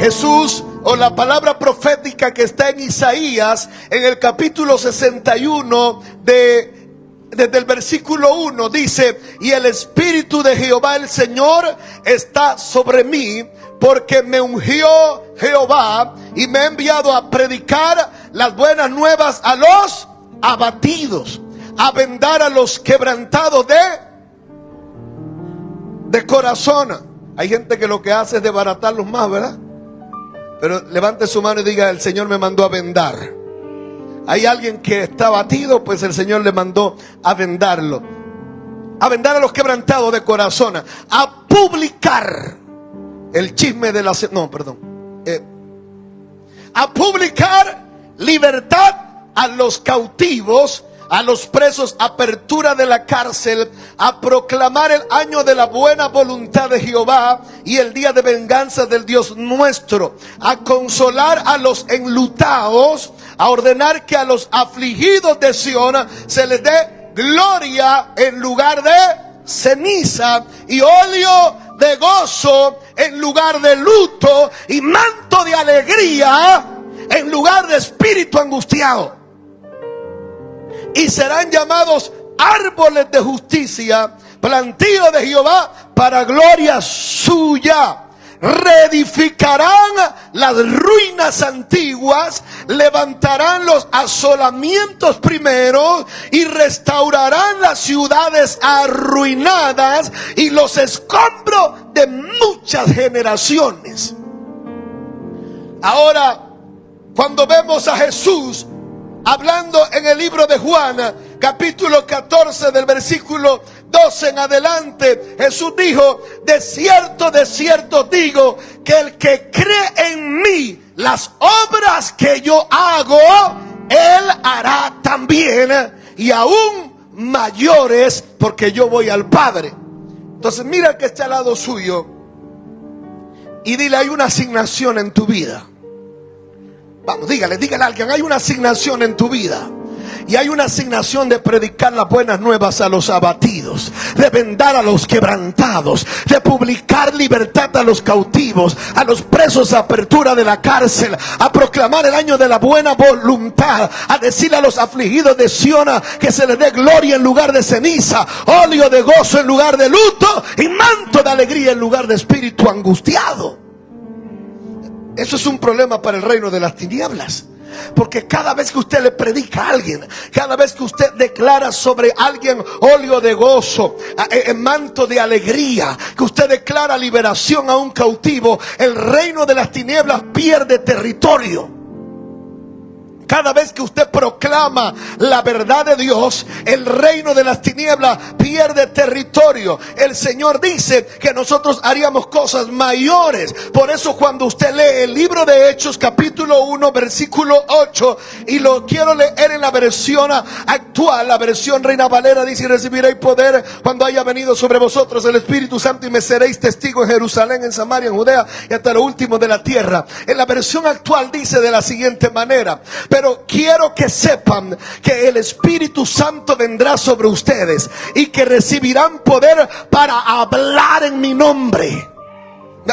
Jesús, o la palabra profética que está en Isaías, en el capítulo 61, desde el versículo 1, dice: y el Espíritu de Jehová el Señor está sobre mí, porque me ungió Jehová y me ha enviado a predicar las buenas nuevas a los abatidos, a vendar a los quebrantados de corazón. Hay gente que lo que hace es desbaratarlos más, ¿verdad? Pero levante su mano y diga: el Señor me mandó a vendar. Hay alguien que está abatido, pues el Señor le mandó a vendarlo. A vendar a los quebrantados de corazón, a publicar el chisme de la... a publicar libertad a los cautivos, a los presos, apertura de la cárcel, a proclamar el año de la buena voluntad de Jehová y el día de venganza del Dios nuestro, a consolar a los enlutados, a ordenar que a los afligidos de Sión se les dé gloria en lugar de ceniza, y óleo de gozo en lugar de luto, y manto de alegría en lugar de espíritu angustiado. Y serán llamados árboles de justicia, plantío de Jehová para gloria suya. Reedificarán las ruinas antiguas, levantarán los asolamientos primeros y restaurarán las ciudades arruinadas y los escombros de muchas generaciones. Ahora, cuando vemos a Jesús hablando en el libro de Juan, capítulo 14, del versículo 12 en adelante, Jesús dijo: de cierto digo, que el que cree en mí, las obras que yo hago, él hará también, y aún mayores, porque yo voy al Padre. Entonces mira que está al lado suyo y dile: hay una asignación en tu vida. Vamos, dígale a alguien: hay una asignación en tu vida. Y hay una asignación de predicar las buenas nuevas a los abatidos, de vendar a los quebrantados, de publicar libertad a los cautivos, a los presos, apertura de la cárcel, a proclamar el año de la buena voluntad, a decirle a los afligidos de Sión que se les dé gloria en lugar de ceniza, óleo de gozo en lugar de luto y manto de alegría en lugar de espíritu angustiado. Eso es un problema para el reino de las tinieblas. Porque cada vez que usted le predica a alguien, cada vez que usted declara sobre alguien óleo de gozo, manto de alegría, que usted declara liberación a un cautivo, el reino de las tinieblas pierde territorio. Cada vez que usted proclama la verdad de Dios, el reino de las tinieblas pierde territorio. El Señor dice que nosotros haríamos cosas mayores. Por eso cuando usted lee el libro de Hechos capítulo 1 versículo 8, y lo quiero leer en la versión actual, la versión Reina Valera, dice: y recibiréis poder cuando haya venido sobre vosotros el Espíritu Santo, y me seréis testigo en Jerusalén, en Samaria, en Judea y hasta lo último de la tierra. En la versión actual dice de la siguiente manera: pero quiero que sepan que el Espíritu Santo vendrá sobre ustedes y que recibirán poder para hablar en mi nombre.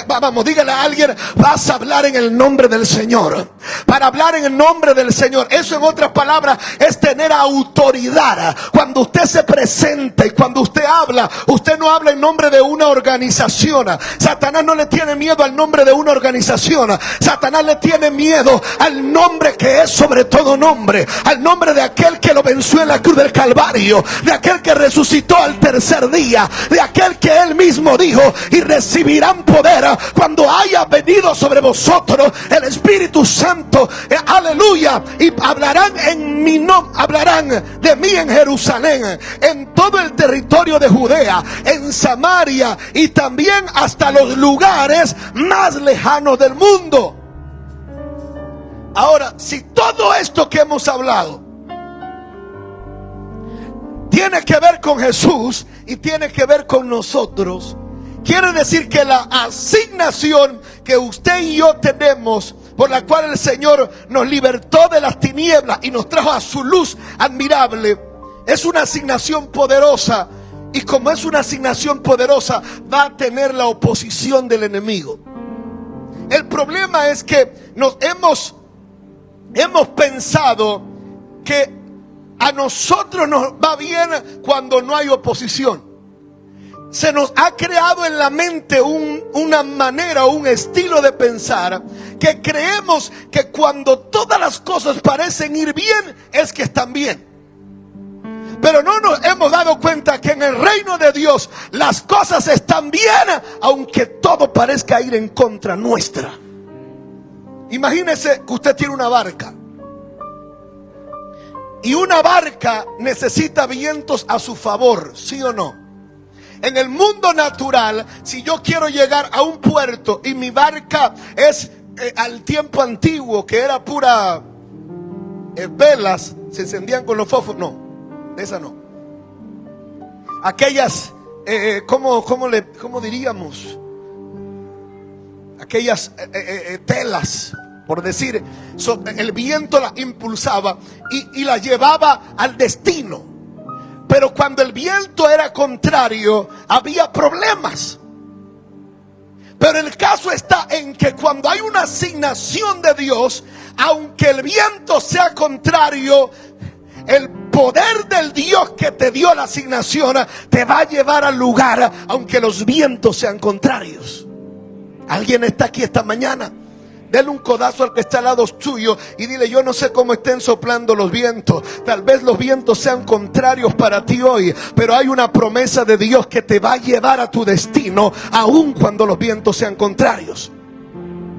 Vamos, dígale a alguien: vas a hablar en el nombre del Señor. Para hablar en el nombre del Señor, eso en otras palabras es tener autoridad. Cuando usted se presenta y cuando usted habla, usted no habla en nombre de una organización. Satanás no le tiene miedo al nombre de una organización. Satanás le tiene miedo al nombre que es sobre todo nombre, al nombre de aquel que lo venció en la cruz del Calvario, de aquel que resucitó al tercer día, de aquel que él mismo dijo: y recibirán poder cuando haya venido sobre vosotros el Espíritu Santo, aleluya, y hablarán en mi nombre, hablarán de mí en Jerusalén, en todo el territorio de Judea, en Samaria y también hasta los lugares más lejanos del mundo. Ahora, si todo esto que hemos hablado tiene que ver con Jesús y tiene que ver con nosotros, quiere decir que la asignación que usted y yo tenemos, por la cual el Señor nos libertó de las tinieblas y nos trajo a su luz admirable, es una asignación poderosa. Y como es una asignación poderosa, va a tener la oposición del enemigo. El problema es que nos hemos pensado que a nosotros nos va bien cuando no hay oposición. Se nos ha creado en la mente una manera, un estilo de pensar, que creemos que cuando todas las cosas parecen ir bien, es que están bien. Pero no nos hemos dado cuenta que en el reino de Dios las cosas están bien, aunque todo parezca ir en contra nuestra. Imagínese que usted tiene una barca. Y una barca necesita vientos a su favor, ¿sí o no? En el mundo natural, si yo quiero llegar a un puerto y mi barca es al tiempo antiguo, que era pura velas, se encendían con los fósforos, no, esa no. Aquellas, ¿cómo diríamos? Aquellas telas, por decir, el viento la impulsaba y la llevaba al destino. Pero cuando el viento era contrario, había problemas. Pero el caso está en que cuando hay una asignación de Dios, aunque el viento sea contrario, el poder del Dios que te dio la asignación te va a llevar al lugar, aunque los vientos sean contrarios. ¿Alguien está aquí esta mañana? Dele un codazo al que está al lado suyo y dile: yo no sé cómo estén soplando los vientos. Tal vez los vientos sean contrarios para ti hoy, pero hay una promesa de Dios que te va a llevar a tu destino, aun cuando los vientos sean contrarios.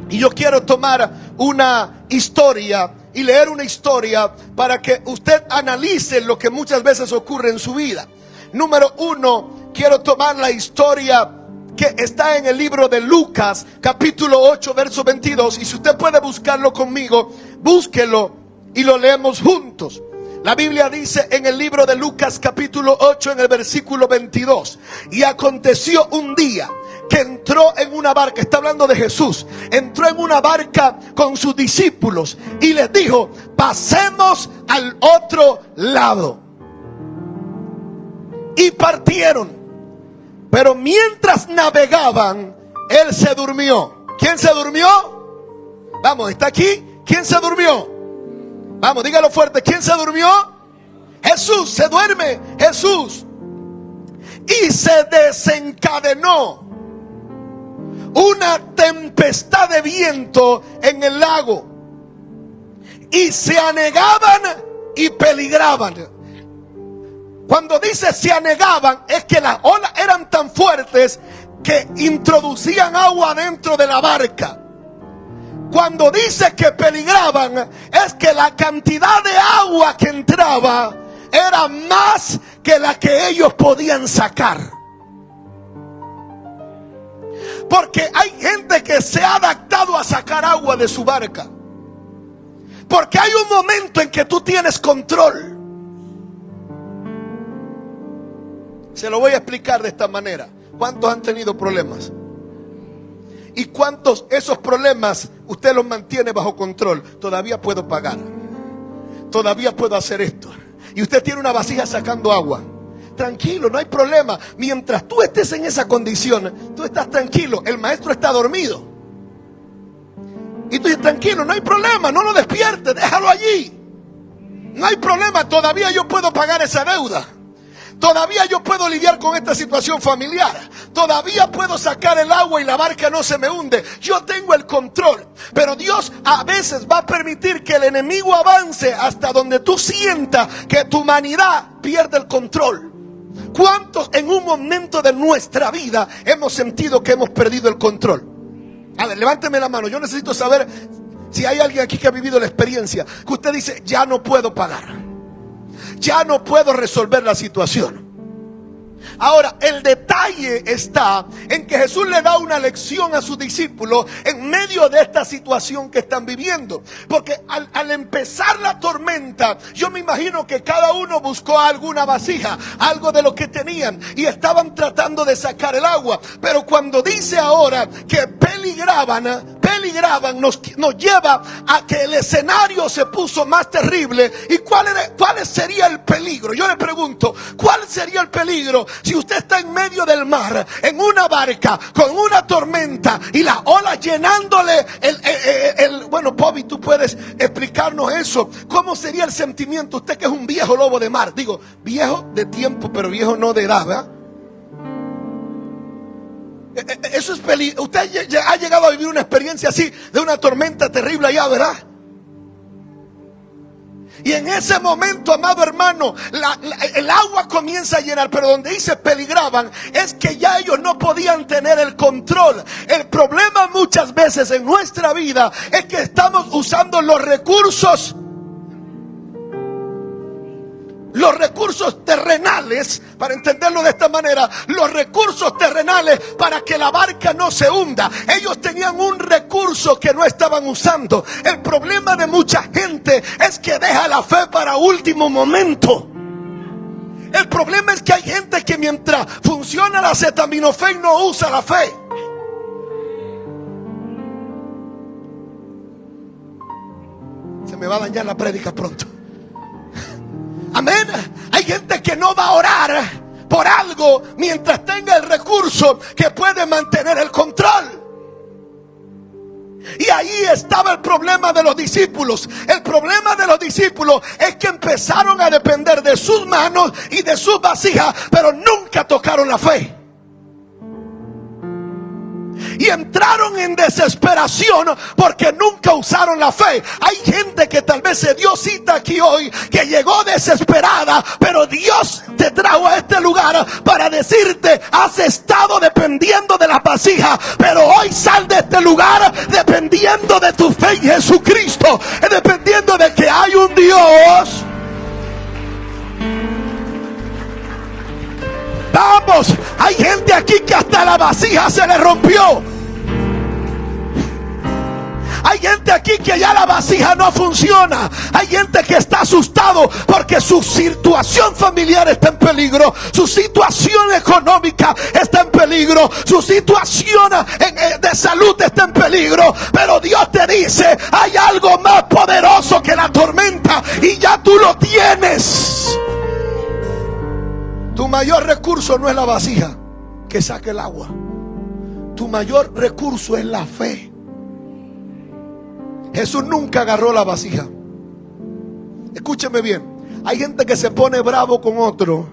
Y yo quiero tomar una historia y leer una historia para que usted analice lo que muchas veces ocurre en su vida. Número 1, quiero tomar la historia que está en el libro de Lucas, capítulo 8, verso 22. Y si usted puede buscarlo conmigo, búsquelo y lo leemos juntos. La Biblia dice en el libro de Lucas, capítulo 8, en el versículo 22: y aconteció un día que entró en una barca, está hablando de Jesús, entró en una barca con sus discípulos y les dijo: pasemos al otro lado. Y partieron. Pero mientras navegaban, él se durmió. ¿Quién se durmió? Vamos, ¿está aquí? ¿Quién se durmió? Vamos, dígalo fuerte. ¿Quién se durmió? Jesús. Se duerme Jesús. Y se desencadenó una tempestad de viento en el lago, y se anegaban y peligraban. Cuando dice se anegaban, es que las olas eran tan fuertes que introducían agua dentro de la barca. Cuando dice que peligraban, es que la cantidad de agua que entraba era más que la que ellos podían sacar. Porque hay gente que se ha adaptado a sacar agua de su barca. Porque hay un momento en que tú tienes control. Se lo voy a explicar de esta manera. ¿Cuántos han tenido problemas? ¿Y cuántos esos problemas usted los mantiene bajo control? Todavía puedo pagar. Todavía puedo hacer esto. Y usted tiene una vasija sacando agua. Tranquilo, no hay problema. Mientras tú estés en esa condición, tú estás tranquilo. El maestro está dormido. Y tú dices: tranquilo, no hay problema, no lo despiertes, déjalo allí. No hay problema, todavía yo puedo pagar esa deuda. Todavía yo puedo lidiar con esta situación familiar. Todavía puedo sacar el agua y la barca no se me hunde. Yo tengo el control. Pero Dios a veces va a permitir que el enemigo avance hasta donde tú sientas que tu humanidad pierde el control. ¿Cuántos en un momento de nuestra vida hemos sentido que hemos perdido el control? A ver, levánteme la mano. Yo necesito saber si hay alguien aquí que ha vivido la experiencia que usted dice: ya no puedo pagar, ya no puedo resolver la situación. Ahora, el detalle está en que Jesús le da una lección a sus discípulos en medio de esta situación que están viviendo. Porque al empezar la tormenta, yo me imagino que cada uno buscó alguna vasija, algo de lo que tenían, y estaban tratando de sacar el agua. Pero cuando dice ahora que peligraban, peligraban nos lleva a que el escenario se puso más terrible. ¿Y cuál sería el peligro? Yo le pregunto, ¿cuál sería el peligro si usted está en medio del mar, en una barca, con una tormenta y la ola llenándole bueno, Bobby, tú puedes explicarnos eso. ¿Cómo sería el sentimiento? Usted que es un viejo lobo de mar, digo, viejo de tiempo, pero viejo no de edad, ¿verdad? Eso es peligro. Usted ha llegado a vivir una experiencia así, de una tormenta terrible allá, ¿verdad? Y en ese momento, amado hermano, el agua comienza a llenar. Pero donde dice peligraban, es que ya ellos no podían tener el control. El problema muchas veces en nuestra vida es que estamos usando los recursos terrenales, para entenderlo de esta manera, los recursos terrenales para que la barca no se hunda. Ellos tenían un recurso que no estaban usando. El problema de mucha gente es que deja la fe para último momento. El problema es que hay gente que mientras funciona la acetaminofén no usa la fe. Se me va a dañar la prédica pronto. Amén. Hay gente que no va a orar por algo mientras tenga el recurso que puede mantener el control. Y ahí estaba el problema de los discípulos. El problema de los discípulos es que empezaron a depender de sus manos y de sus vasijas, pero nunca tocaron la fe. Y entraron en desesperación porque nunca usaron la fe. Hay gente que tal vez se dio cita aquí hoy, que llegó desesperada, pero Dios te trajo a este lugar para decirte: has estado dependiendo de la vasija, pero hoy sal de este lugar dependiendo de tu fe en Jesucristo, dependiendo de que hay un Dios. Vamos, hay gente aquí que hasta la vasija se le rompió. Hay gente aquí que ya la vasija no funciona. Hay gente que está asustado porque su situación familiar está en peligro, su situación económica está en peligro, su situación de salud está en peligro. Pero Dios te dice: hay algo más poderoso que la tormenta y ya tú lo tienes. Tu mayor recurso no es la vasija que saque el agua. Tu mayor recurso es la fe. Jesús nunca agarró la vasija. Escúcheme bien. Hay gente que se pone bravo con otro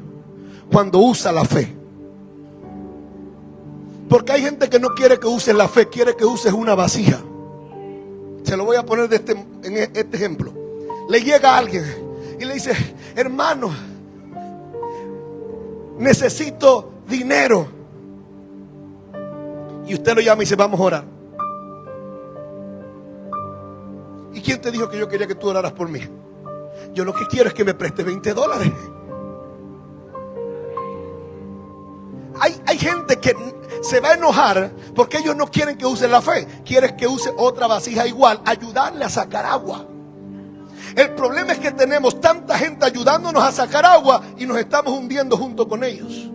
cuando usa la fe. Porque hay gente que no quiere que uses la fe, quiere que uses una vasija. Se lo voy a poner en este ejemplo. Le llega a alguien y le dice: hermano, necesito dinero. Y usted lo llama y dice: vamos a orar. ¿Y quién te dijo que yo quería que tú oraras por mí? Yo lo que quiero es que me preste $20. Hay gente que se va a enojar porque ellos no quieren que use la fe, quieren que use otra vasija igual, ayudarle a sacar agua. El problema es que tenemos tanta gente ayudándonos a sacar agua y nos estamos hundiendo junto con ellos.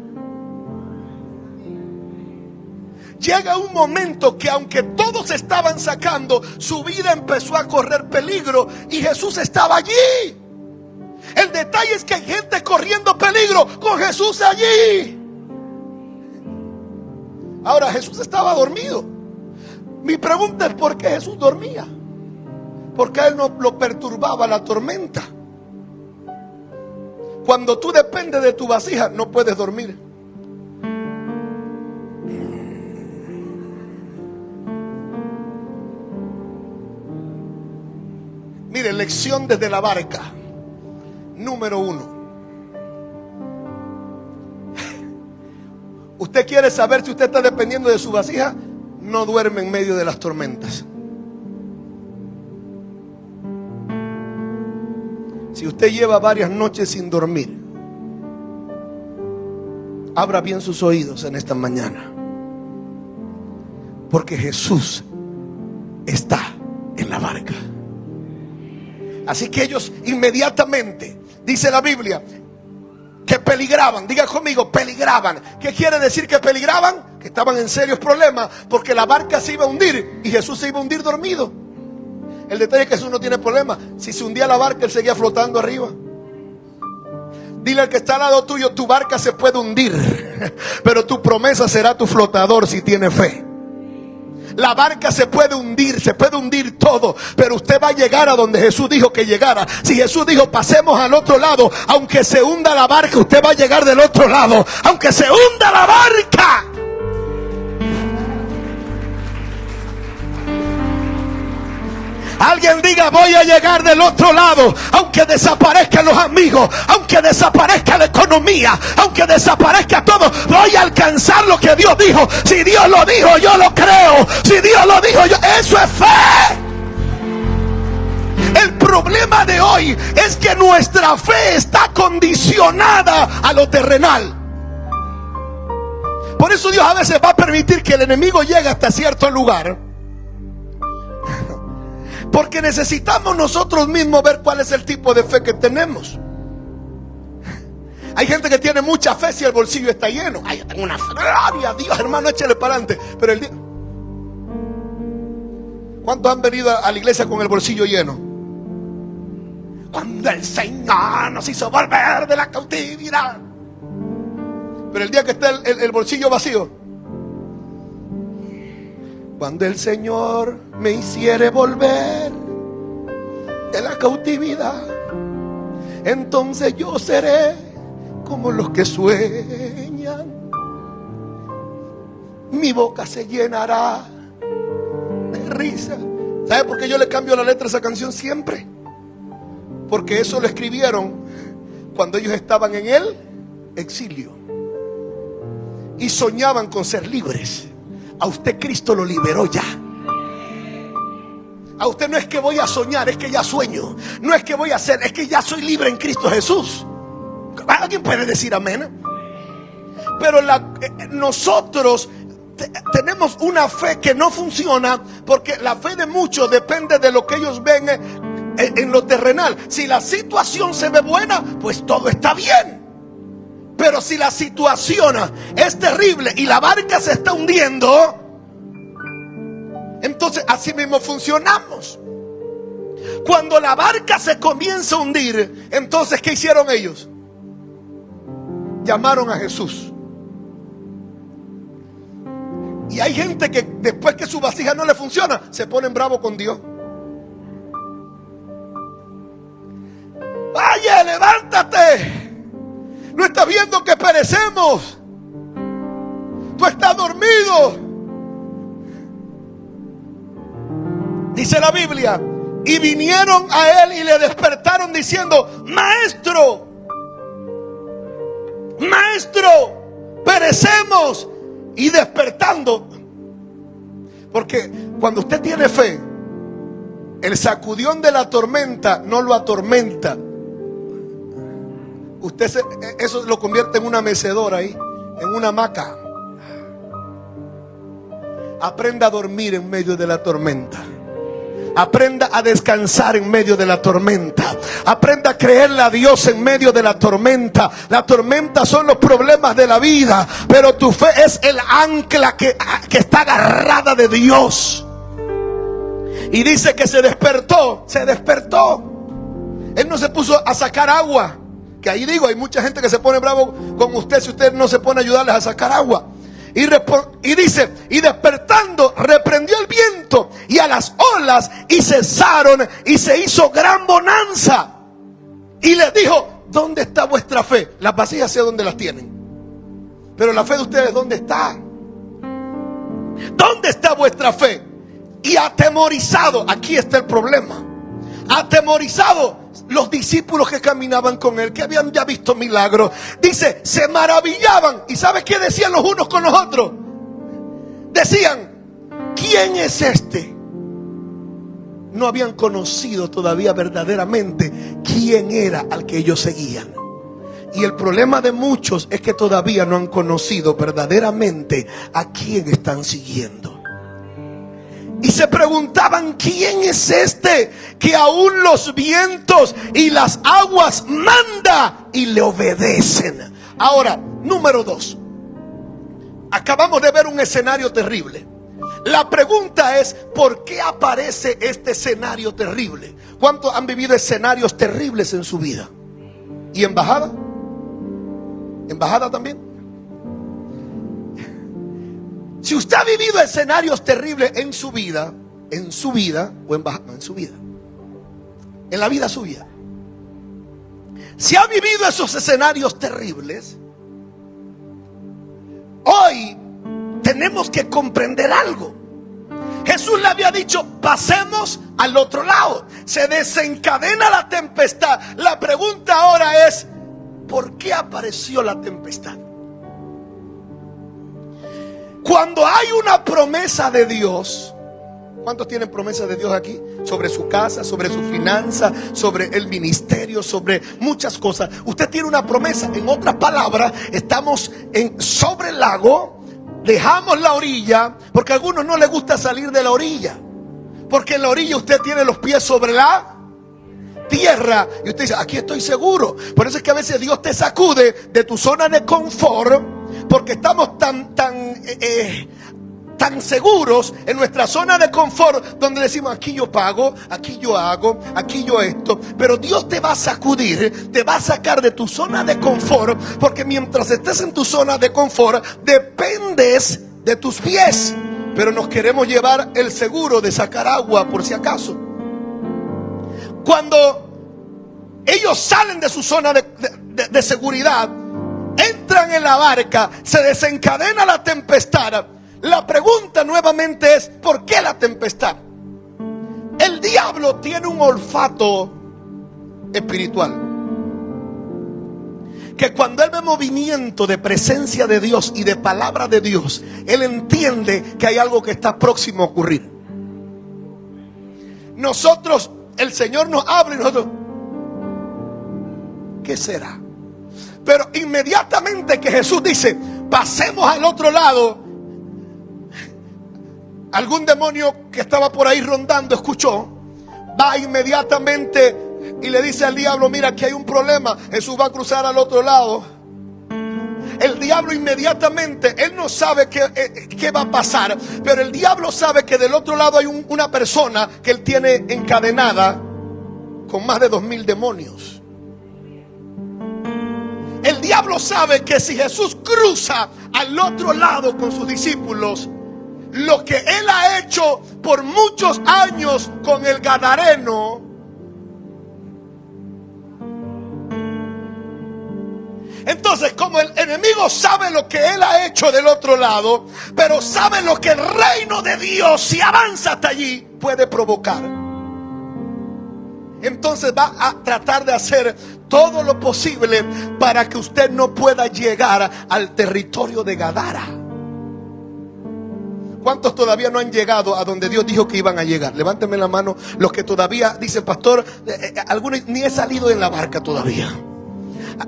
Llega un momento que aunque todos estaban sacando, su vida empezó a correr peligro y Jesús estaba allí. El detalle es que hay gente corriendo peligro con Jesús allí. Ahora, Jesús estaba dormido. Mi pregunta es: ¿por qué Jesús dormía? Porque a él no lo perturbaba la tormenta. Cuando tú dependes de tu vasija, no puedes dormir. Mire, lección desde la barca. Número 1. Usted quiere saber si usted está dependiendo de su vasija. No duerme en medio de las tormentas. Si usted lleva varias noches sin dormir, abra bien sus oídos en esta mañana, porque Jesús está en la barca. Así que ellos inmediatamente, dice la Biblia, que peligraban. Diga conmigo, peligraban. ¿Qué quiere decir que peligraban? que estaban en serios problemas porque la barca se iba a hundir y Jesús se iba a hundir dormido. El detalle es que Jesús no tiene problema. Si se hundía la barca, él seguía flotando arriba. Dile al que está al lado tuyo: tu barca se puede hundir, pero tu promesa será tu flotador si tiene fe. La barca se puede hundir todo, pero usted va a llegar a donde Jesús dijo que llegara. Si Jesús dijo pasemos al otro lado, aunque se hunda la barca, usted va a llegar del otro lado, aunque se hunda la barca. Alguien diga: voy a llegar del otro lado, aunque desaparezcan los amigos, aunque desaparezca la economía, aunque desaparezca todo, voy a alcanzar lo que Dios dijo. Si Dios lo dijo, yo lo creo. Si Dios lo dijo, eso es fe. El problema de hoy es que nuestra fe está condicionada a lo terrenal. Por eso Dios a veces va a permitir que el enemigo llegue hasta cierto lugar, porque necesitamos nosotros mismos ver cuál es el tipo de fe que tenemos. Hay gente que tiene mucha fe si el bolsillo está lleno. Ay, yo tengo una fe, gloria a Dios, hermano, échale para adelante. Pero el día... ¿Cuántos han venido a la iglesia con el bolsillo lleno? Cuando el Señor nos hizo volver de la cautividad. Pero el día que está el bolsillo vacío. Cuando el Señor me hiciere volver de la cautividad, entonces yo seré como los que sueñan. Mi boca se llenará de risa. ¿Sabe por qué yo le cambio la letra a esa canción siempre? Porque eso lo escribieron cuando ellos estaban en el exilio y soñaban con ser libres. A usted Cristo lo liberó ya. A usted no es que voy a soñar, es que ya sueño. No es que voy a hacer, es que ya soy libre en Cristo Jesús. ¿Alguien puede decir amén? Pero nosotros tenemos una fe que no funciona, porque la fe de muchos depende de lo que ellos ven en lo terrenal. Si la situación se ve buena, pues todo está bien. Pero si la situación es terrible y la barca se está hundiendo, entonces así mismo funcionamos. Cuando la barca se comienza a hundir, entonces ¿qué hicieron ellos? Llamaron a Jesús. Y hay gente que después que su vasija no le funciona, se ponen bravos con Dios. Vaya, levántate. ¿No estás viendo que perecemos? Tú estás dormido. Dice la Biblia: y vinieron a él y le despertaron diciendo: Maestro, Maestro, perecemos. Y despertando, porque cuando usted tiene fe, el sacudión de la tormenta no lo atormenta. Usted eso lo convierte en una mecedora ahí, en una hamaca. Aprenda a dormir en medio de la tormenta. Aprenda a descansar en medio de la tormenta. Aprenda a creerle a Dios en medio de la tormenta. La tormenta son los problemas de la vida, pero tu fe es el ancla que está agarrada de Dios. Y dice que se despertó. Él no se puso a sacar agua. Que ahí digo, hay mucha gente que se pone bravo con usted si usted no se pone a ayudarles a sacar agua. Y dice: y despertando reprendió el viento y a las olas, y cesaron, y se hizo gran bonanza. Y les dijo: ¿dónde está vuestra fe? Las vasijas sé dónde las tienen, pero la fe de ustedes, ¿dónde está? ¿Dónde está vuestra fe? Y atemorizado, aquí está el problema. Atemorizado, los discípulos que caminaban con él, que habían ya visto milagros, dice, se maravillaban. ¿Y sabe qué decían los unos con los otros? Decían: ¿quién es este? No habían conocido todavía verdaderamente quién era al que ellos seguían. Y el problema de muchos es que todavía no han conocido verdaderamente a quién están siguiendo. Y se preguntaban: ¿quién es este que aún los vientos y las aguas manda y le obedecen? Ahora, número 2. Acabamos de ver un escenario terrible. La pregunta es, ¿por qué aparece este escenario terrible? ¿Cuántos han vivido escenarios terribles en su vida? ¿Y embajada? ¿Embajada también? Si usted ha vivido escenarios terribles en su vida o en su vida, en la vida suya, si ha vivido esos escenarios terribles, hoy tenemos que comprender algo. Jesús le había dicho, pasemos al otro lado. Se desencadena la tempestad. La pregunta ahora es, ¿por qué apareció la tempestad? Cuando hay una promesa de Dios, ¿cuántos tienen promesa de Dios aquí? Sobre su casa, sobre su finanza, sobre el ministerio, sobre muchas cosas. Usted tiene una promesa. En otras palabras, estamos sobre el lago. Dejamos la orilla, porque a algunos no les gusta salir de la orilla, porque en la orilla usted tiene los pies sobre la tierra y usted dice, aquí estoy seguro. Por eso es que a veces Dios te sacude de tu zona de confort, porque estamos tan seguros en nuestra zona de confort, donde decimos, aquí yo pago, aquí yo hago, aquí yo esto. Pero Dios te va a sacudir, te va a sacar de tu zona de confort, porque mientras estés en tu zona de confort, dependes de tus pies. Pero nos queremos llevar el seguro de sacar agua por si acaso. Cuando ellos salen de su zona de seguridad, entran en la barca, se desencadena la tempestad. La pregunta nuevamente es, ¿por qué la tempestad? El diablo tiene un olfato espiritual, que cuando él ve movimiento de presencia de Dios y de palabra de Dios, él entiende que hay algo que está próximo a ocurrir. Nosotros, el Señor nos habla y nosotros, ¿qué será? Pero inmediatamente que Jesús dice, pasemos al otro lado, algún demonio que estaba por ahí rondando escuchó, va inmediatamente y le dice al diablo, mira, aquí hay un problema, Jesús va a cruzar al otro lado. El diablo inmediatamente, él no sabe qué va a pasar, pero el diablo sabe que del otro lado hay una persona que él tiene encadenada con más de 2000 demonios. El diablo sabe que si Jesús cruza al otro lado con sus discípulos, lo que él ha hecho por muchos años con el gadareno, entonces como el enemigo sabe lo que él ha hecho del otro lado, pero sabe lo que el reino de Dios, si avanza hasta allí, puede provocar, entonces va a tratar de hacer todo lo posible para que usted no pueda llegar al territorio de Gadara. ¿Cuántos todavía no han llegado a donde Dios dijo que iban a llegar? Levánteme la mano los que todavía dicen, pastor, algunos ni he salido en la barca todavía.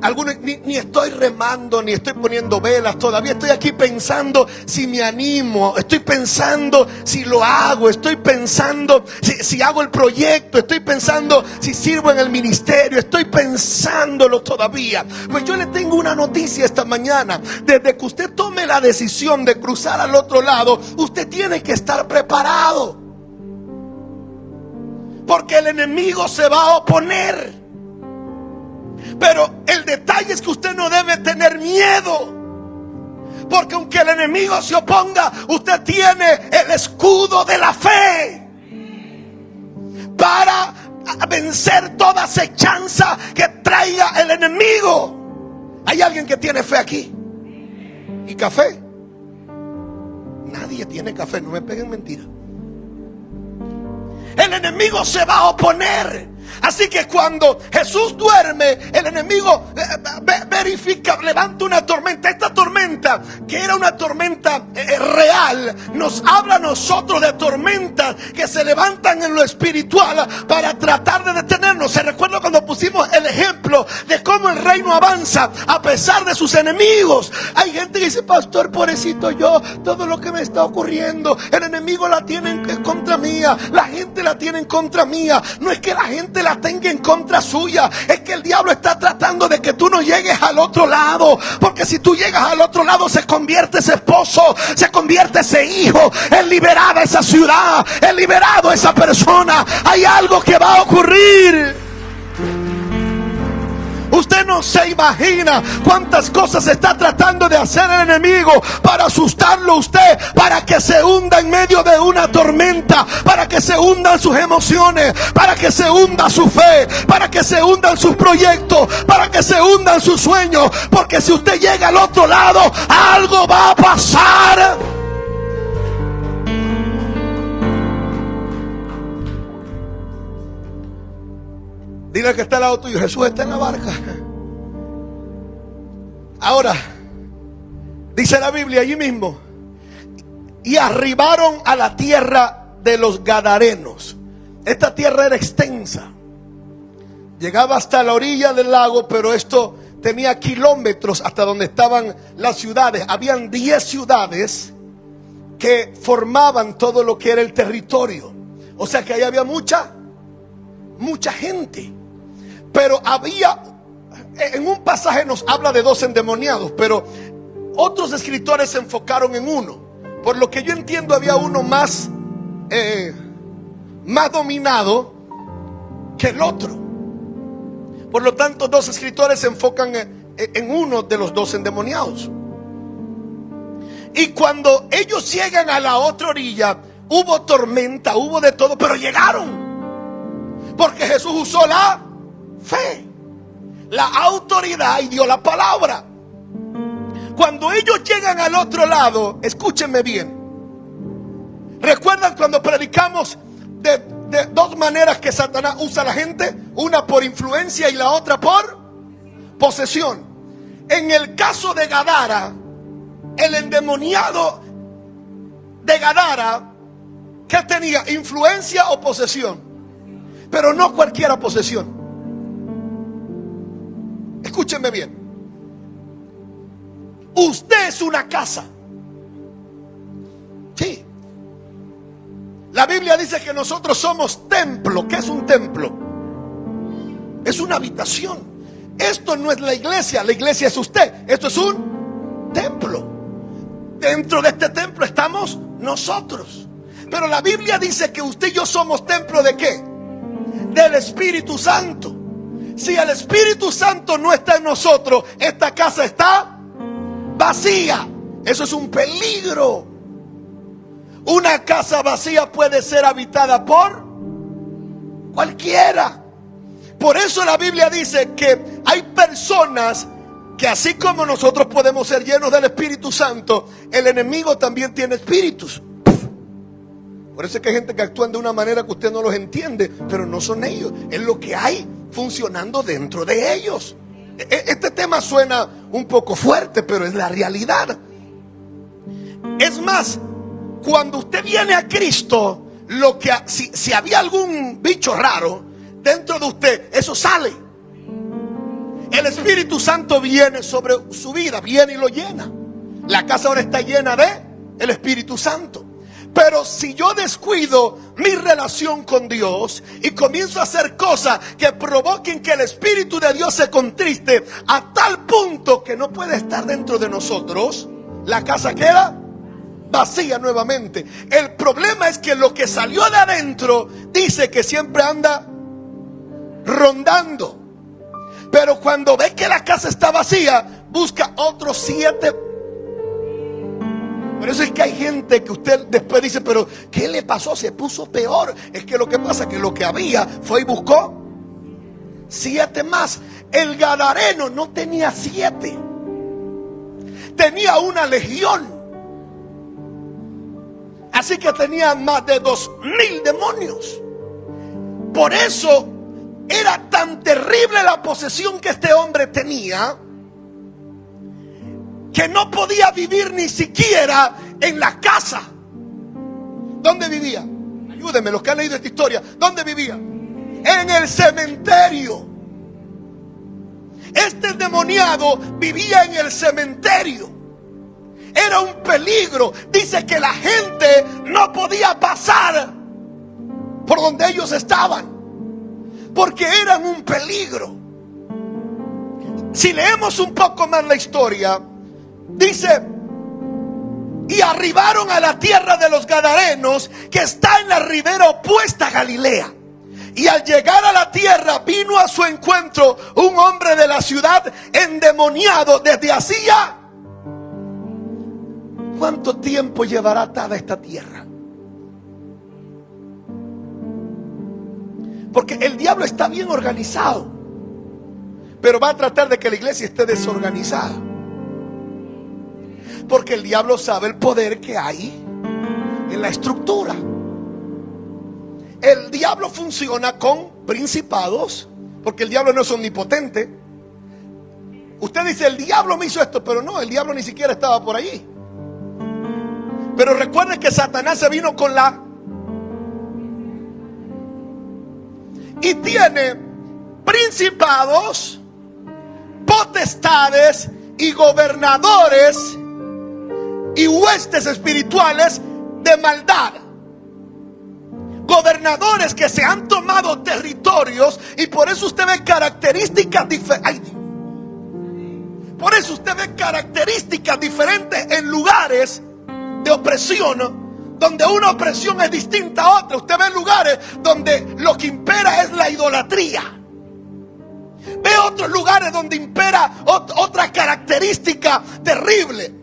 Algunos ni estoy remando, ni estoy poniendo velas. Todavía estoy aquí pensando si me animo. Estoy pensando si lo hago. Estoy pensando si hago el proyecto. Estoy pensando si sirvo en el ministerio. Estoy pensándolo todavía. Pues yo le tengo una noticia esta mañana. Desde que usted tome la decisión de cruzar al otro lado, usted tiene que estar preparado, porque el enemigo se va a oponer. Pero el detalle es que usted no debe tener miedo, porque aunque el enemigo se oponga, usted tiene el escudo de la fe para vencer toda acechanza que traiga el enemigo. ¿Hay alguien que tiene fe aquí? ¿Y café? Nadie tiene café, no me peguen mentiras. El enemigo se va a oponer. Así que cuando Jesús duerme, el enemigo verifica, levanta una tormenta. Esta tormenta, que era una tormenta real, nos habla a nosotros de tormentas que se levantan en lo espiritual para tratar de detenernos. Se recuerda cuando pusimos el ejemplo de cómo el reino avanza a pesar de sus enemigos. Hay gente que dice, pastor, pobrecito yo, todo lo que me está ocurriendo, el enemigo la tiene en contra mía, la gente la tiene en contra mía. No es que la gente la tenga en contra suya, es que el diablo está tratando de que tú no llegues al otro lado, porque si tú llegas al otro lado liberado se convierte ese esposo, se convierte ese hijo, es liberada esa ciudad, es liberado esa persona. Hay algo que va a ocurrir. Usted no se imagina cuántas cosas está tratando de hacer el enemigo para asustarlo a usted, para que se hunda en medio de una tormenta, para que se hundan sus emociones, para que se hunda su fe, para que se hundan sus proyectos, para que se hundan sus sueños. Porque si usted llega al otro lado, algo va a pasar. Dile que está al lado tuyo: Jesús está en la barca. Ahora, dice la Biblia allí mismo: y arribaron a la tierra de los Gadarenos. Esta tierra era extensa, llegaba hasta la orilla del lago, pero esto tenía kilómetros hasta donde estaban las ciudades. Habían 10 ciudades que formaban todo lo que era el territorio. O sea que ahí había mucha gente. Pero había, en un pasaje nos habla de 2 endemoniados, pero otros escritores se enfocaron en uno. Por lo que yo entiendo, había uno más dominado que el otro. Por lo tanto, 2 escritores se enfocan en uno de los 2 endemoniados. Y cuando ellos llegan a la otra orilla, hubo tormenta, hubo de todo, pero llegaron. Porque Jesús usó la fe, la autoridad, y dio la palabra. Cuando ellos llegan al otro lado, escúchenme bien. ¿Recuerdan cuando predicamos de 2 maneras que Satanás usa a la gente? Una por influencia y la otra por posesión. En el caso de Gadara, el endemoniado de Gadara, ¿qué tenía? ¿Influencia o posesión? Pero no cualquiera posesión. Escúchenme bien. Usted es una casa. Sí. La Biblia dice que nosotros somos templo. ¿Qué es un templo? Es una habitación. Esto no es la iglesia. La iglesia es usted. Esto es un templo. Dentro de este templo estamos nosotros. Pero la Biblia dice que usted y yo somos templo ¿de qué? Del Espíritu Santo. Si el Espíritu Santo no está en nosotros, esta casa está vacía. Eso es un peligro. Una casa vacía puede ser habitada por cualquiera. Por eso la Biblia dice que hay personas que, así como nosotros podemos ser llenos del Espíritu Santo, el enemigo también tiene espíritus. Por eso es que hay gente que actúan de una manera que usted no los entiende, pero no son ellos, es lo que hay funcionando dentro de ellos. Este tema suena un poco fuerte, pero es la realidad. Es más, cuando usted viene a Cristo, si había algún bicho raro dentro de usted, eso sale. El Espíritu Santo viene sobre su vida, viene y lo llena. La casa ahora está llena de el Espíritu Santo. Pero si yo descuido mi relación con Dios y comienzo a hacer cosas que provoquen que el Espíritu de Dios se contriste a tal punto que no puede estar dentro de nosotros, la casa queda vacía nuevamente. El problema es que lo que salió de adentro dice que siempre anda rondando. Pero cuando ve que la casa está vacía, busca otros 7. Por eso es que hay gente que usted después dice: pero ¿qué le pasó? Se puso peor. Es que lo que pasa es que lo que había fue y buscó 7 más. El gadareno no tenía 7, tenía una legión. Así que tenía más de 2,000 demonios. Por eso era tan terrible la posesión que este hombre tenía, que no podía vivir ni siquiera en la casa. ¿Dónde vivía? Ayúdenme los que han leído esta historia. ¿Dónde vivía? En el cementerio. Este endemoniado vivía en el cementerio. Era un peligro. Dice que la gente no podía pasar por donde ellos estaban, porque eran un peligro. Si leemos un poco más la historia, Dice: y arribaron a la tierra de los Gadarenos, que está en la ribera opuesta a Galilea. Y al llegar a la tierra, vino a su encuentro un hombre de la ciudad endemoniado desde hacía. ¿Cuánto tiempo llevará atada esta tierra? Porque el diablo está bien organizado, pero va a tratar de que la iglesia esté desorganizada. Porque el diablo sabe el poder que hay en la estructura. El diablo funciona con principados, porque el diablo no es omnipotente. Usted dice: el diablo me hizo esto, pero no, el diablo ni siquiera estaba por allí. Pero recuerde que Satanás se vino con la... y tiene principados, potestades y gobernadores y huestes espirituales de maldad. Gobernadores que se han tomado territorios, y por eso usted ve características diferentes. Por eso usted ve características diferentes en lugares de opresión, donde una opresión es distinta a otra. Usted ve lugares donde lo que impera es la idolatría. Ve otros lugares donde impera otra característica terrible.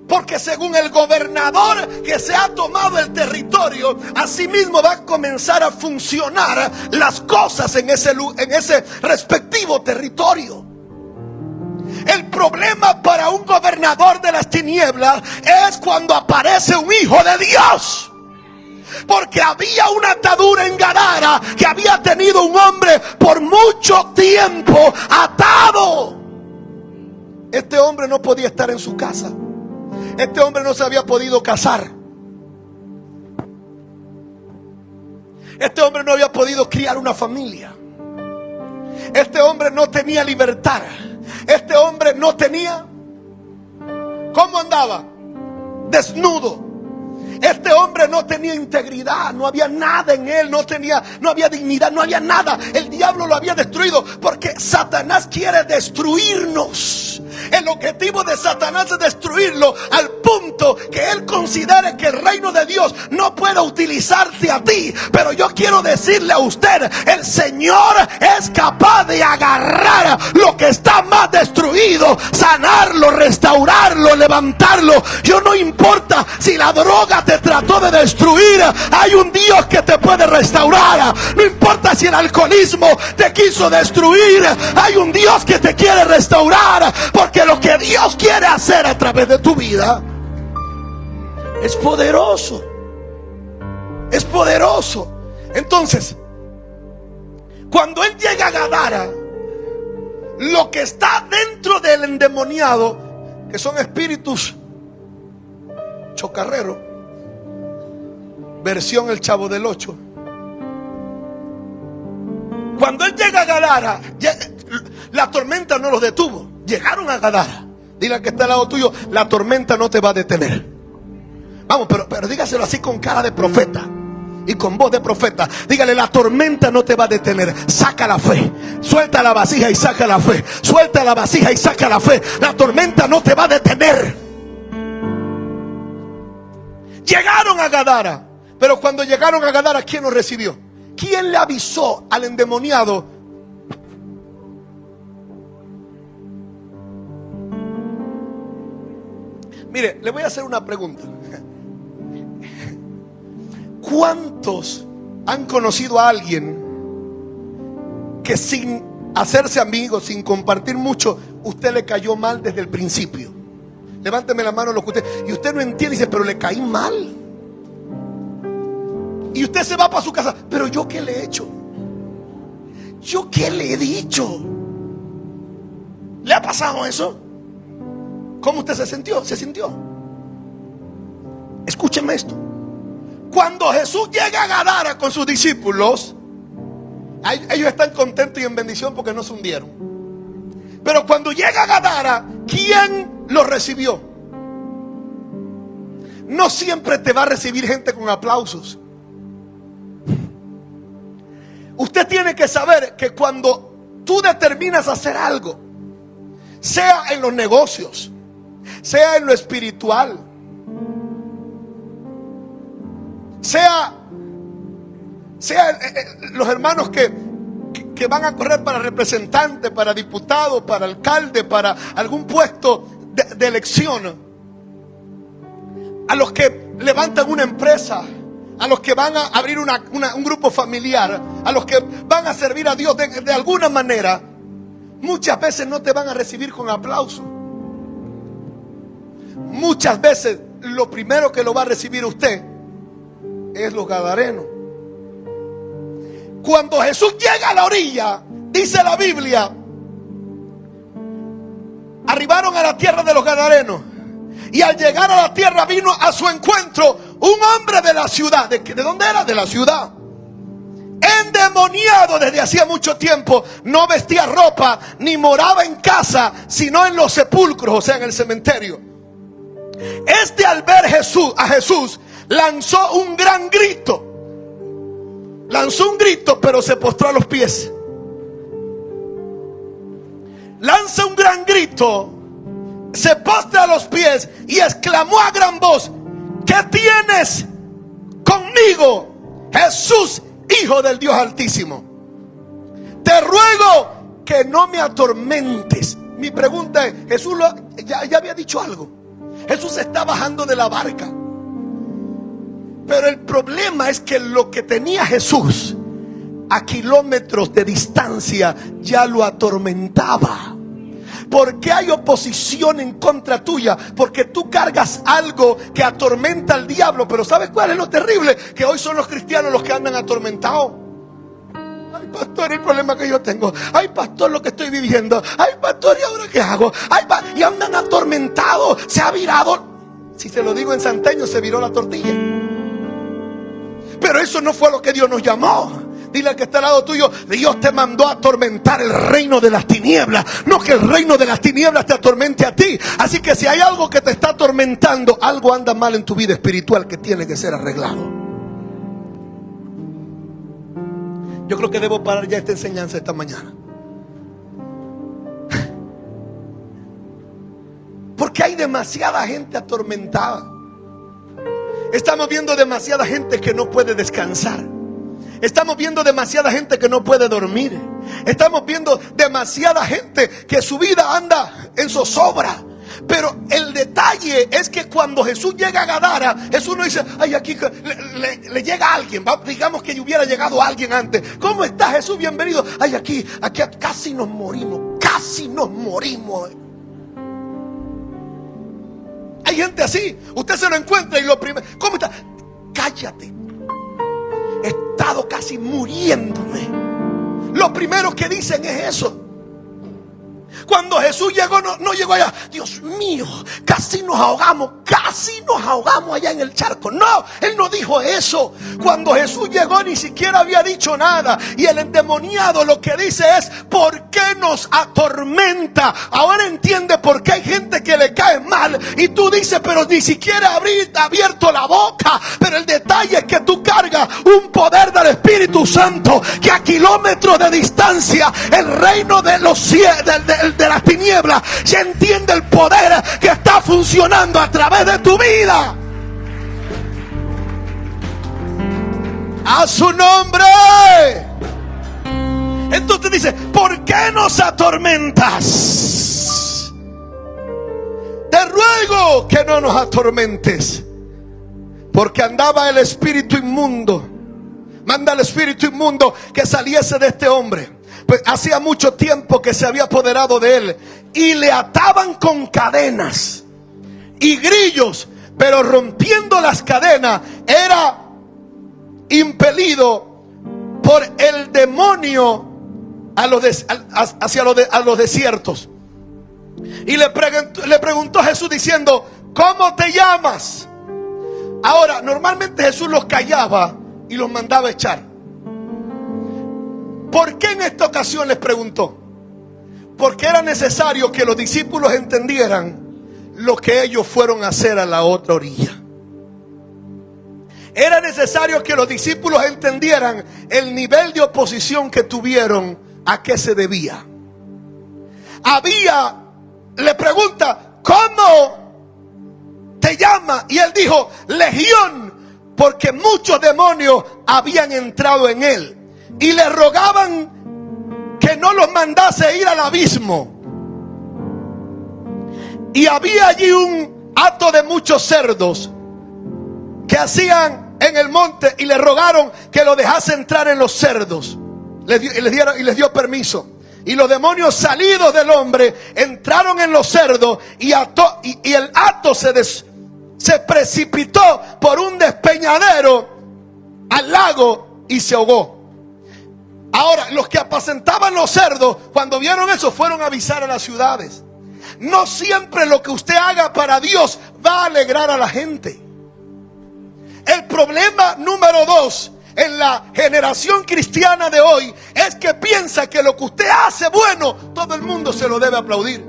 Porque según el gobernador que se ha tomado el territorio, así mismo va a comenzar a funcionar las cosas en ese respectivo territorio. El problema para un gobernador de las tinieblas es cuando aparece un hijo de Dios. Porque había una atadura en Gadara que había tenido un hombre por mucho tiempo atado. Este hombre no podía estar en su casa. Este hombre no se había podido casar. Este hombre no había podido criar una familia. Este hombre no tenía libertad. Este hombre no tenía... ¿Cómo andaba? Desnudo. Este hombre no tenía integridad, no había nada en él, no había dignidad, no había nada. El diablo lo había destruido, porque Satanás quiere destruirnos. El objetivo de Satanás es destruirlo al punto que él considere que el reino de Dios no puede utilizarte a ti. Pero yo quiero decirle a usted: el Señor es capaz de agarrar lo que está más destruido, sanarlo, restaurarlo, levantarlo. Yo no importa si la droga te trató de destruir, hay un Dios que te puede restaurar. No importa si el alcoholismo te quiso destruir, hay un Dios que te quiere restaurar. Porque lo que Dios quiere hacer a través de tu vida es poderoso. Es poderoso. Entonces, cuando él llega a Gadara, lo que está dentro del endemoniado, que son espíritus chocarreros, versión El Chavo del 8. Cuando él llega a Gadara, la tormenta no los detuvo. Llegaron a Gadara. Dile al que está al lado tuyo: la tormenta no te va a detener. Vamos, pero dígaselo así con cara de profeta y con voz de profeta. Dígale: la tormenta no te va a detener. Saca la fe. Suelta la vasija y saca la fe. Suelta la vasija y saca la fe. La tormenta no te va a detener. Llegaron a Gadara. Pero cuando llegaron a Gadara, ¿quién los recibió? ¿Quién le avisó al endemoniado? Mire, le voy a hacer una pregunta. ¿Cuántos han conocido a alguien que sin hacerse amigos, sin compartir mucho, usted le cayó mal desde el principio? Levánteme la mano los que usted... Y usted no entiende y dice: pero le caí mal. Y usted se va para su casa: pero ¿yo qué le he hecho? ¿Yo qué le he dicho? ¿Le ha pasado eso? ¿Cómo usted se sintió? ¿Se sintió? Escúcheme esto. Cuando Jesús llega a Gadara con sus discípulos, ellos están contentos y en bendición porque no se hundieron. Pero cuando llega a Gadara, ¿quién los recibió? No siempre te va a recibir gente con aplausos. Usted tiene que saber que cuando tú determinas hacer algo, sea en los negocios, sea en lo espiritual, sea los hermanos que van a correr para representante, para diputado, para alcalde, para algún puesto de elección, a los que levantan una empresa, a los que van a abrir un grupo familiar, a los que van a servir a Dios de alguna manera, muchas veces no te van a recibir con aplauso. Muchas veces lo primero que lo va a recibir usted es los gadarenos. Cuando Jesús llega a la orilla, dice la Biblia, arribaron a la tierra de los gadarenos. Y al llegar a la tierra vino a su encuentro un hombre de la ciudad. ¿De dónde era? De la ciudad. Endemoniado desde hacía mucho tiempo. No vestía ropa ni moraba en casa, sino en los sepulcros, o sea, en el cementerio. Este, al ver a Jesús, lanzó un gran grito. Lanzó un grito, pero se postró a los pies. Lanza un gran grito, se postra a los pies y exclamó a gran voz: ¿qué tienes conmigo, Jesús, Hijo del Dios Altísimo? Te ruego que no me atormentes. Mi pregunta es, Jesús ya había dicho algo. Jesús está bajando de la barca. Pero el problema es que lo que tenía Jesús a kilómetros de distancia ya lo atormentaba. ¿Por qué hay oposición en contra tuya? Porque tú cargas algo que atormenta al diablo. Pero ¿sabes cuál es lo terrible? Que hoy son los cristianos los que andan atormentados. Ay, pastor, el problema que yo tengo. Ay, pastor, lo que estoy viviendo. Ay, pastor, ¿y ahora qué hago? Ay, y andan atormentados. Se ha virado. Si se lo digo en santeño, se viró la tortilla. Pero eso no fue lo que Dios nos llamó. Dile al que está al lado tuyo: Dios te mandó a atormentar el reino de las tinieblas, no que el reino de las tinieblas te atormente a ti. Así que si hay algo que te está atormentando, algo anda mal en tu vida espiritual que tiene que ser arreglado. Yo creo que debo parar ya esta enseñanza esta mañana, porque hay demasiada gente atormentada. Estamos viendo demasiada gente que no puede descansar. Estamos viendo demasiada gente que no puede dormir. Estamos viendo demasiada gente que su vida anda en zozobra. Pero el detalle es que cuando Jesús llega a Gadara, Jesús no dice: ay, aquí le llega alguien. Digamos que hubiera llegado alguien antes. ¿Cómo está, Jesús? Bienvenido. Ay, aquí casi nos morimos. Casi nos morimos. Hay gente así. Usted se lo encuentra y lo primero: ¿cómo está? Cállate. He estado casi muriéndome. Lo primero que dicen es eso. Cuando Jesús llegó, no llegó allá: Dios mío, casi nos ahogamos allá en el charco. No, Él no dijo eso. Cuando Jesús llegó, ni siquiera había dicho nada. Y el endemoniado lo que dice es: ¿por qué nos atormenta? Ahora entiende por qué hay gente que le cae mal. Y tú dices: pero ni siquiera abierto la boca. Pero el detalle es que tú cargas un poder del Espíritu Santo, que a kilómetros de distancia el reino de los cielos, de las tinieblas, ya entiende el poder que está funcionando a través de tu vida. A su nombre. Entonces dice: ¿por qué nos atormentas? Te ruego que no nos atormentes. Porque andaba el espíritu inmundo. Manda al espíritu inmundo que saliese de este hombre. Pues hacía mucho tiempo que se había apoderado de él, y le ataban con cadenas y grillos, pero rompiendo las cadenas era impelido por el demonio a los desiertos. Y le preguntó a Jesús diciendo: ¿cómo te llamas? Ahora, normalmente Jesús los callaba y los mandaba a echar. ¿Por qué en esta ocasión les preguntó? Porque era necesario que los discípulos entendieran lo que ellos fueron a hacer a la otra orilla. Era necesario que los discípulos entendieran el nivel de oposición que tuvieron, a qué se debía. Le pregunta: ¿cómo se llama, y él dijo, Legión, porque muchos demonios habían entrado en él y le rogaban que no los mandase ir al abismo. Y había allí un hato de muchos cerdos que hacían en el monte, y le rogaron que lo dejase entrar en los cerdos. Les dio permiso. Y los demonios salidos del hombre entraron en los cerdos, y el hato se precipitó por un despeñadero al lago y se ahogó. Ahora, los que apacentaban los cerdos, cuando vieron eso, fueron a avisar a las ciudades. No siempre lo que usted haga para Dios va a alegrar a la gente. El problema número 2 en la generación cristiana de hoy es que piensa que lo que usted hace bueno, todo el mundo se lo debe aplaudir.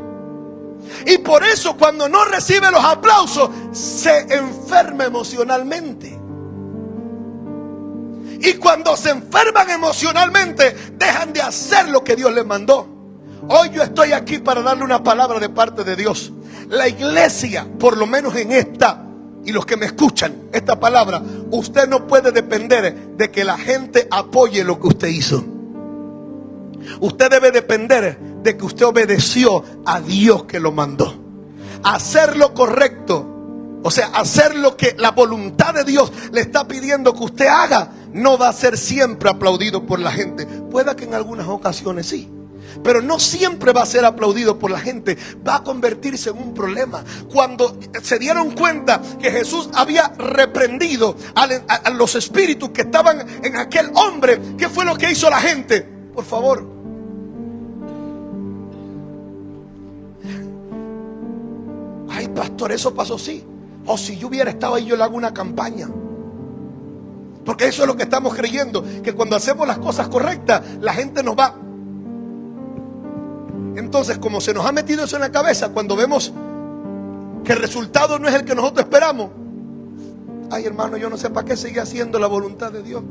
Y por eso, cuando no recibe los aplausos, se enferma emocionalmente. Y cuando se enferman emocionalmente, dejan de hacer lo que Dios les mandó. Hoy yo estoy aquí para darle una palabra de parte de Dios. La iglesia, por lo menos en esta, y los que me escuchan, esta palabra, usted no puede depender de que la gente apoye lo que usted hizo. Usted debe depender de que usted obedeció a Dios que lo mandó. Hacer lo correcto, o sea, hacer lo que la voluntad de Dios le está pidiendo que usted haga, no va a ser siempre aplaudido por la gente. Pueda que en algunas ocasiones sí, pero no siempre va a ser aplaudido por la gente. Va a convertirse en un problema. Cuando se dieron cuenta que Jesús había reprendido a los espíritus que estaban en aquel hombre, ¿qué fue lo que hizo la gente? Por favor, ay pastor, eso pasó, sí. O si yo hubiera estado ahí, yo le hago una campaña. Porque eso es lo que estamos creyendo, que cuando hacemos las cosas correctas, la gente nos va. Entonces, como se nos ha metido eso en la cabeza, cuando vemos que el resultado no es el que nosotros esperamos, ay hermano, yo no sé para qué seguir haciendo la voluntad de Dios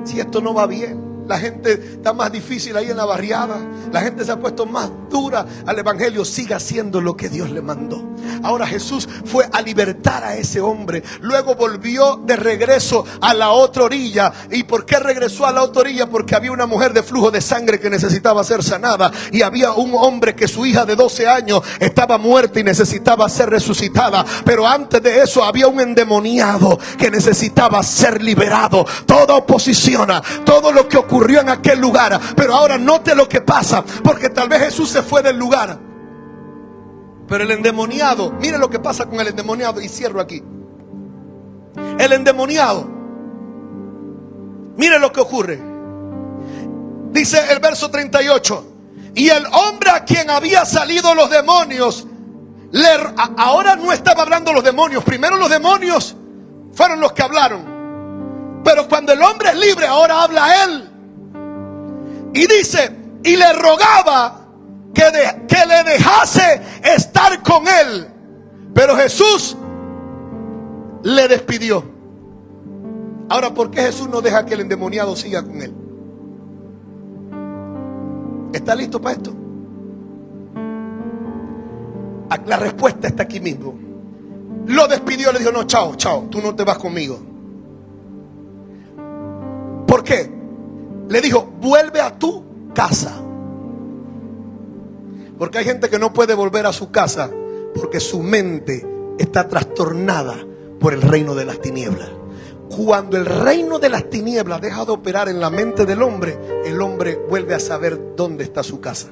si esto no va bien. La gente está más difícil ahí en la barriada, la gente se ha puesto más dura al evangelio. Siga haciendo lo que Dios le mandó. Ahora Jesús fue a libertar a ese hombre, luego volvió de regreso a la otra orilla. ¿Y por qué regresó a la otra orilla? Porque había una mujer de flujo de sangre que necesitaba ser sanada, y había un hombre que su hija de 12 años estaba muerta y necesitaba ser resucitada. Pero antes de eso había un endemoniado que necesitaba ser liberado. Toda oposición, todo lo que ocurrió en aquel lugar. Pero ahora note lo que pasa, porque tal vez Jesús se fue del lugar, pero el endemoniado, mire lo que pasa con el endemoniado, y cierro aquí. El endemoniado, mire lo que ocurre. Dice el verso 38: y el hombre a quien había salido los demonios, ahora no estaba hablando los demonios, primero los demonios fueron los que hablaron, pero cuando el hombre es libre, ahora habla él. Y dice, y le rogaba que le dejase estar con él. Pero Jesús le despidió. Ahora, ¿por qué Jesús no deja que el endemoniado siga con él? ¿Está listo para esto? La respuesta está aquí mismo. Lo despidió, le dijo, no, chao, tú no te vas conmigo. ¿Por qué? Le dijo, vuelve a tu casa. Porque hay gente que no puede volver a su casa porque su mente está trastornada por el reino de las tinieblas. Cuando el reino de las tinieblas deja de operar en la mente del hombre, el hombre vuelve a saber dónde está su casa.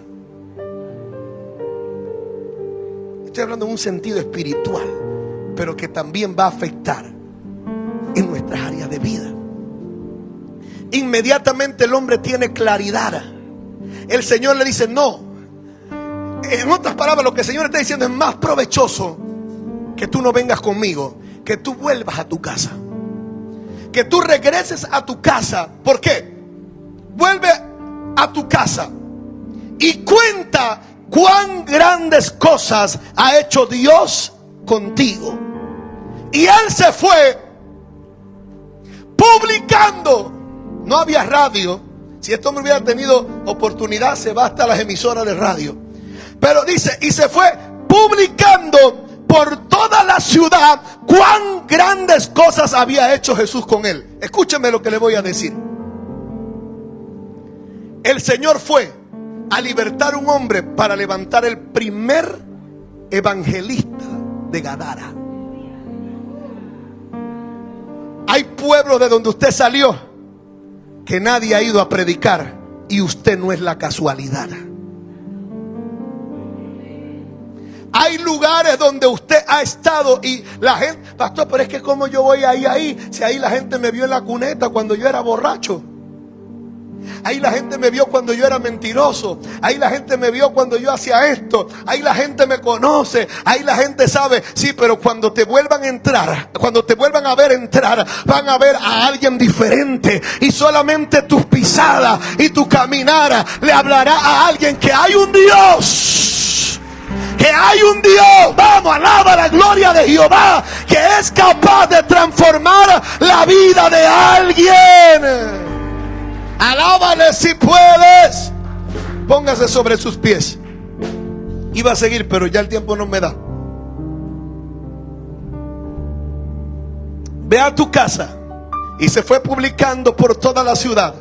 Estoy hablando en un sentido espiritual, pero que también va a afectar en nuestras áreas de vida. Inmediatamente el hombre tiene claridad. El Señor le dice, no. En otras palabras, lo que el Señor está diciendo es más provechoso que tú no vengas conmigo, que tú vuelvas a tu casa, que tú regreses a tu casa. ¿Por qué? Vuelve a tu casa y cuenta cuán grandes cosas ha hecho Dios contigo. Y él se fue publicando. No había radio. Si este hombre hubiera tenido oportunidad, se va hasta las emisoras de radio. Pero dice, y se fue publicando por toda la ciudad cuán grandes cosas había hecho Jesús con él. Escúcheme lo que le voy a decir. El Señor fue a libertar a un hombre para levantar el primer evangelista de Gadara. Hay pueblos de donde usted salió que nadie ha ido a predicar y usted no es la casualidad. Hay lugares donde usted ha estado y la gente, pastor, pero es que como yo voy ahí, si ahí la gente me vio en la cuneta cuando yo era borracho. Ahí la gente me vio cuando yo era mentiroso. Ahí la gente me vio cuando yo hacía esto. Ahí la gente me conoce. Ahí la gente sabe. Sí, pero cuando te vuelvan a entrar, cuando te vuelvan a ver entrar, van a ver a alguien diferente. Y solamente tus pisadas y tu caminar le hablará a alguien que hay un Dios. Que hay un Dios, vamos, alaba la gloria de Jehová, que es capaz de transformar la vida de alguien. Alábale si puedes. Póngase sobre sus pies. Iba a seguir, pero ya el tiempo no me da. Ve a tu casa. Y se fue publicando por toda la ciudad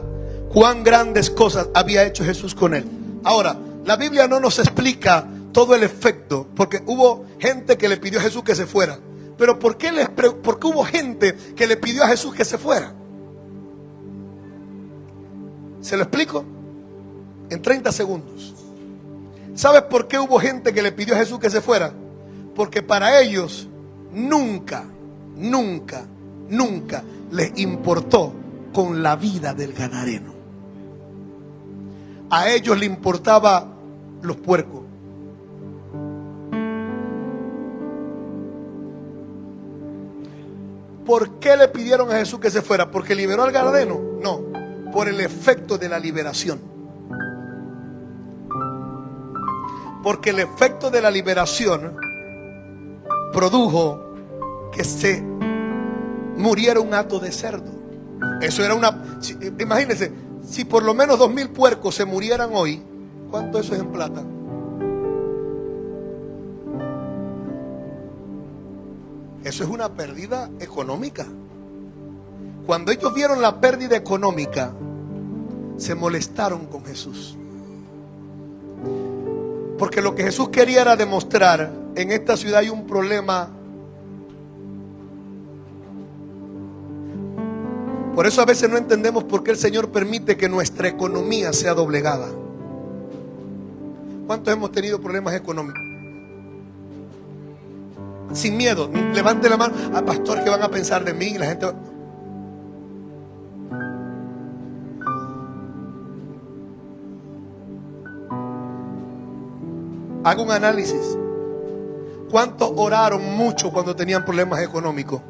cuán grandes cosas había hecho Jesús con él. Ahora, la Biblia no nos explica todo el efecto, porque hubo gente que le pidió a Jesús que se fuera. Pero ¿por qué hubo gente que le pidió a Jesús que se fuera? ¿Se lo explico? En 30 segundos. ¿Sabes por qué hubo gente que le pidió a Jesús que se fuera? Porque para ellos nunca les importó con la vida del gadareno. A ellos les importaba los puercos. ¿Por qué le pidieron a Jesús que se fuera? ¿Porque liberó al gadareno? No, por el efecto de la liberación. Porque el efecto de la liberación produjo que se muriera un hato de cerdo. Eso era imagínense, si por lo menos 2000 puercos se murieran hoy, ¿cuánto eso es en plata? Eso es una pérdida económica. Cuando ellos vieron la pérdida económica, se molestaron con Jesús. Porque lo que Jesús quería era demostrar: en esta ciudad hay un problema. Por eso a veces no entendemos por qué el Señor permite que nuestra economía sea doblegada. ¿Cuántos hemos tenido problemas económicos? Sin miedo, levante la mano. Pastor, ¿qué van a pensar de mí? Y la gente va... Haga un análisis. ¿Cuántos oraron mucho cuando tenían problemas económicos?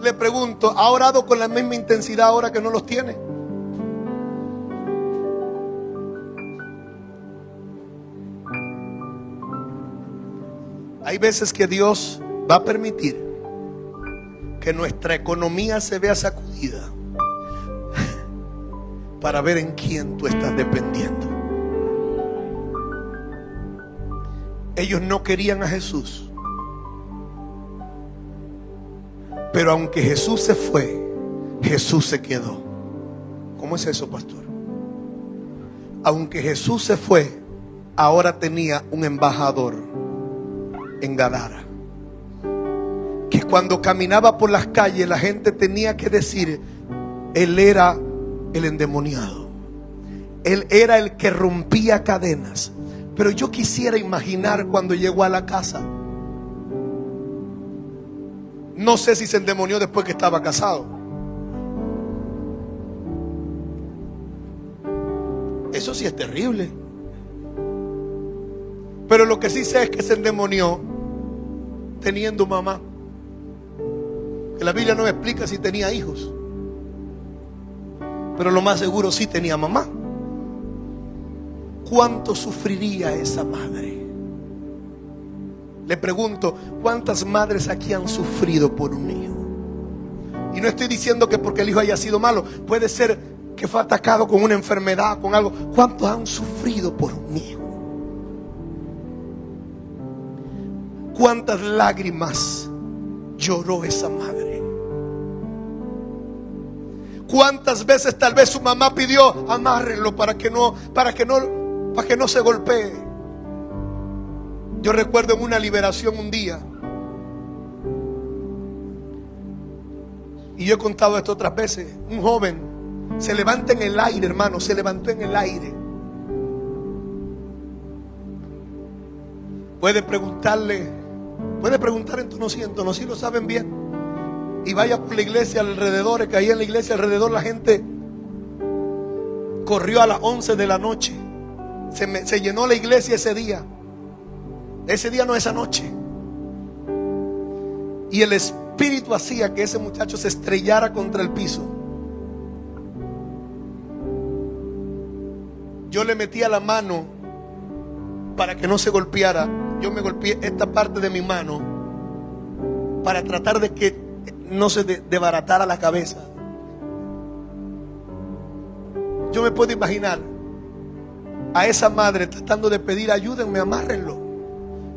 Le pregunto, ¿ha orado con la misma intensidad ahora que no los tiene? Hay veces que Dios va a permitir que nuestra economía se vea sacudida para ver en quién tú estás dependiendo. Ellos no querían a Jesús, pero aunque Jesús se fue, Jesús se quedó. ¿Cómo es eso, pastor? Aunque Jesús se fue, ahora tenía un embajador en Gadara, que cuando caminaba por las calles la gente tenía que decir: él era el endemoniado, él era el que rompía cadenas. Pero yo quisiera imaginar cuando llegó a la casa. No sé si se endemonió después que estaba casado. Eso sí es terrible. Pero lo que sí sé es que se endemonió teniendo mamá. Que la Biblia no me explica si tenía hijos, pero lo más seguro sí tenía mamá. ¿Cuánto sufriría esa madre? Le pregunto, ¿cuántas madres aquí han sufrido por un hijo? Y no estoy diciendo que porque el hijo haya sido malo. Puede ser que fue atacado con una enfermedad, con algo. ¿Cuántos han sufrido por un hijo? ¿Cuántas lágrimas lloró esa madre? ¿Cuántas veces tal vez su mamá pidió amárrenlo para que no se golpee? Yo recuerdo en una liberación un día, y yo he contado esto otras veces, un joven se levanta en el aire, hermano, se levantó en el aire. Puede preguntar en Tonosí lo saben bien. Y vaya por la iglesia alrededor, que ahí en la iglesia alrededor la gente corrió a las 11 de la noche. Se llenó la iglesia ese día. Ese día no, esa noche. Y el espíritu hacía que ese muchacho se estrellara contra el piso. Yo le metía la mano para que no se golpeara. Yo me golpeé esta parte de mi mano para tratar de que no se desbaratara la cabeza. Yo me puedo imaginar a esa madre tratando de pedir: ayúdenme, amárrenlo.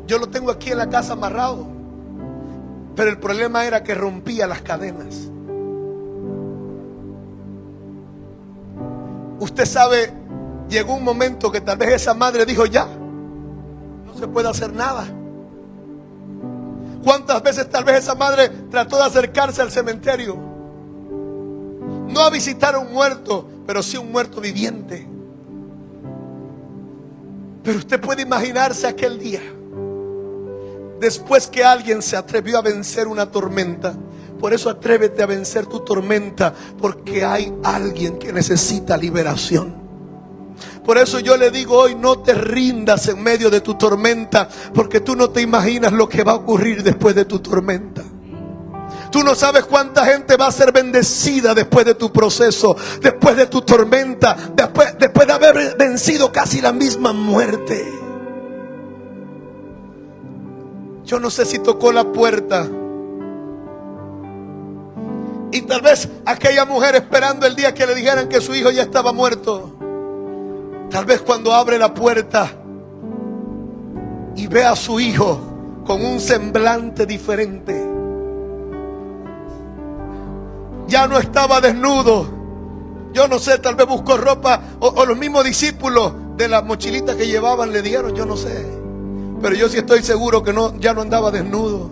Yo lo tengo aquí en la casa amarrado. Pero el problema era que rompía las cadenas. Usted sabe, llegó un momento que tal vez esa madre dijo: ya, no se puede hacer nada. ¿Cuántas veces tal vez esa madre trató de acercarse al cementerio? No a visitar a un muerto, pero sí un muerto viviente. Pero usted puede imaginarse aquel día, después que alguien se atrevió a vencer una tormenta. Por eso atrévete a vencer tu tormenta, porque hay alguien que necesita liberación. Por eso yo le digo hoy: no te rindas en medio de tu tormenta, porque tú no te imaginas lo que va a ocurrir después de tu tormenta. Tú no sabes cuánta gente va a ser bendecida después de tu proceso, después de tu tormenta, después de haber vencido casi la misma muerte. Yo no sé si tocó la puerta y tal vez aquella mujer esperando el día que le dijeran que su hijo ya estaba muerto. Tal vez cuando abre la puerta y ve a su hijo con un semblante diferente, ya no estaba desnudo. Yo no sé, tal vez buscó ropa o los mismos discípulos de la mochilita que llevaban le dieron, yo no sé. Pero yo sí estoy seguro que ya no andaba desnudo.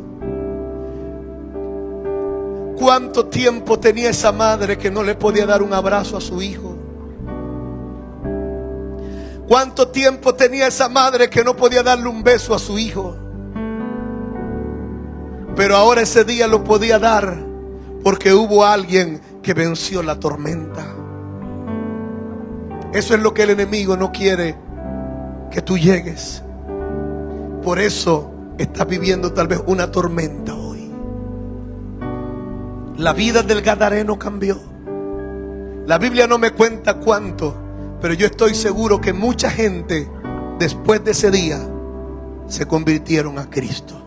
¿Cuánto tiempo tenía esa madre que no le podía dar un abrazo a su hijo? ¿Cuánto tiempo tenía esa madre que no podía darle un beso a su hijo? Pero ahora ese día lo podía dar, porque hubo alguien que venció la tormenta. Eso es lo que el enemigo no quiere que tú llegues. Por eso estás viviendo tal vez una tormenta hoy. La vida del gadareno cambió. La Biblia no me cuenta cuánto, pero yo estoy seguro que mucha gente después de ese día se convirtieron a Cristo.